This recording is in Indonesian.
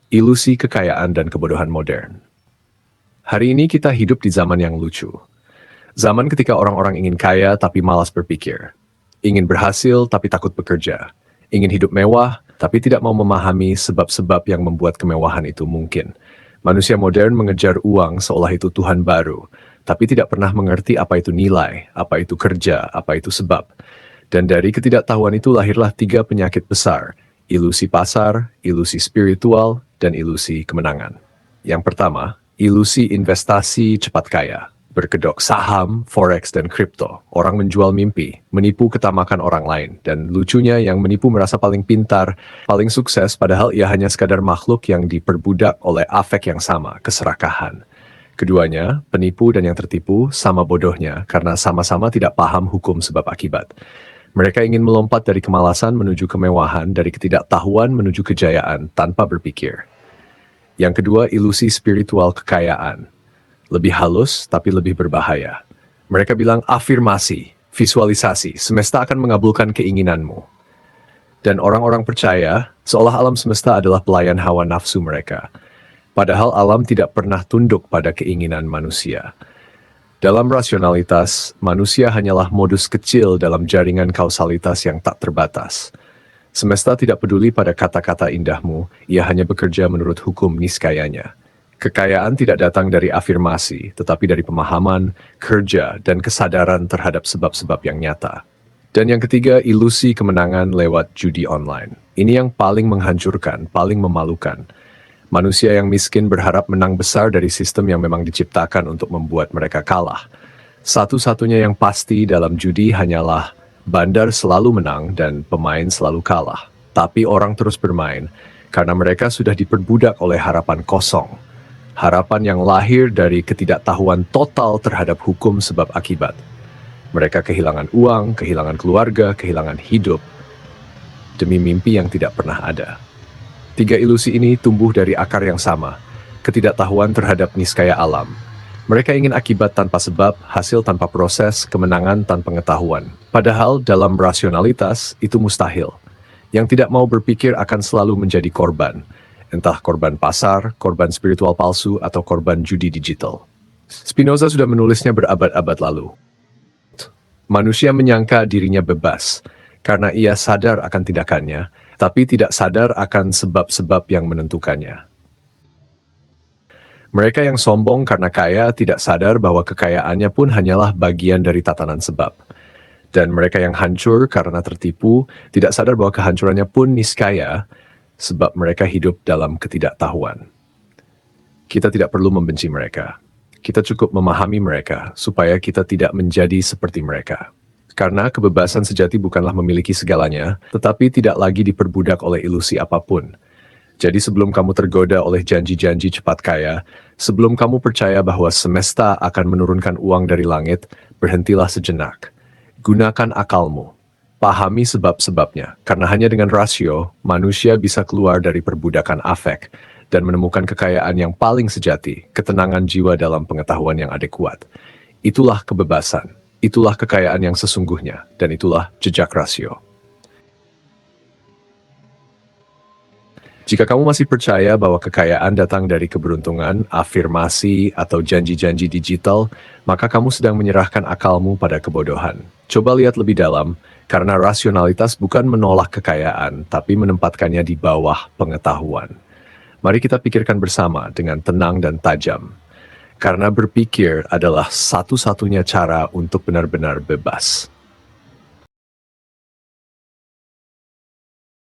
Ilusi kekayaan dan kebodohan modern. Hari ini kita hidup di zaman yang lucu. Zaman ketika orang-orang ingin kaya tapi malas berpikir. Ingin berhasil tapi takut bekerja. Ingin hidup mewah tapi tidak mau memahami sebab-sebab yang membuat kemewahan itu mungkin. Manusia modern mengejar uang seolah itu Tuhan baru, tapi tidak pernah mengerti apa itu nilai, apa itu kerja, apa itu sebab. Dan dari ketidaktahuan itu lahirlah 3 penyakit besar: ilusi pasar, ilusi spiritual, dan ilusi kemenangan. Yang pertama, ilusi investasi cepat kaya. Berkedok saham, forex, dan kripto. Orang menjual mimpi, menipu ketamakan orang lain. Dan lucunya yang menipu merasa paling pintar, paling sukses, padahal ia hanya sekadar makhluk yang diperbudak oleh afek yang sama, keserakahan. Keduanya, penipu dan yang tertipu, sama bodohnya karena sama-sama tidak paham hukum sebab akibat. Mereka ingin melompat dari kemalasan menuju kemewahan, dari ketidaktahuan menuju kejayaan tanpa berpikir. Yang kedua, ilusi spiritual kekayaan. Lebih halus, tapi lebih berbahaya. Mereka bilang afirmasi, visualisasi, semesta akan mengabulkan keinginanmu. Dan orang-orang percaya, seolah alam semesta adalah pelayan hawa nafsu mereka. Padahal alam tidak pernah tunduk pada keinginan manusia. Dalam rasionalitas, manusia hanyalah modus kecil dalam jaringan kausalitas yang tak terbatas. Semesta tidak peduli pada kata-kata indahmu, ia hanya bekerja menurut hukum niskayanya. Kekayaan tidak datang dari afirmasi, tetapi dari pemahaman, kerja, dan kesadaran terhadap sebab-sebab yang nyata. Dan yang ketiga, ilusi kemenangan lewat judi online. Ini yang paling menghancurkan, paling memalukan. Manusia yang miskin berharap menang besar dari sistem yang memang diciptakan untuk membuat mereka kalah. Satu-satunya yang pasti dalam judi hanyalah bandar selalu menang dan pemain selalu kalah. Tapi orang terus bermain karena mereka sudah diperbudak oleh harapan kosong. Harapan yang lahir dari ketidaktahuan total terhadap hukum sebab akibat. Mereka kehilangan uang, kehilangan keluarga, kehilangan hidup, demi mimpi yang tidak pernah ada. 3 ilusi ini tumbuh dari akar yang sama, ketidaktahuan terhadap niskaya alam. Mereka ingin akibat tanpa sebab, hasil tanpa proses, kemenangan tanpa pengetahuan. Padahal dalam rasionalitas itu mustahil. Yang tidak mau berpikir akan selalu menjadi korban. Entah korban pasar, korban spiritual palsu, atau korban judi digital. Spinoza sudah menulisnya berabad-abad lalu. Manusia menyangka dirinya bebas, karena ia sadar akan tindakannya, tapi tidak sadar akan sebab-sebab yang menentukannya. Mereka yang sombong karena kaya tidak sadar bahwa kekayaannya pun hanyalah bagian dari tatanan sebab. Dan mereka yang hancur karena tertipu tidak sadar bahwa kehancurannya pun niskaya, sebab mereka hidup dalam ketidaktahuan. Kita tidak perlu membenci mereka. Kita cukup memahami mereka, supaya kita tidak menjadi seperti mereka. Karena kebebasan sejati bukanlah memiliki segalanya, tetapi tidak lagi diperbudak oleh ilusi apapun. Jadi sebelum kamu tergoda oleh janji-janji cepat kaya, sebelum kamu percaya bahwa semesta akan menurunkan uang dari langit, berhentilah sejenak. Gunakan akalmu. Pahami sebab-sebabnya, karena hanya dengan rasio, manusia bisa keluar dari perbudakan afek dan menemukan kekayaan yang paling sejati, ketenangan jiwa dalam pengetahuan yang adekuat. Itulah kebebasan, itulah kekayaan yang sesungguhnya, dan itulah jejak rasio. Jika kamu masih percaya bahwa kekayaan datang dari keberuntungan, afirmasi, atau janji-janji digital, maka kamu sedang menyerahkan akalmu pada kebodohan. Coba lihat lebih dalam, karena rasionalitas bukan menolak kekayaan, tapi menempatkannya di bawah pengetahuan. Mari kita pikirkan bersama dengan tenang dan tajam. Karena berpikir adalah satu-satunya cara untuk benar-benar bebas.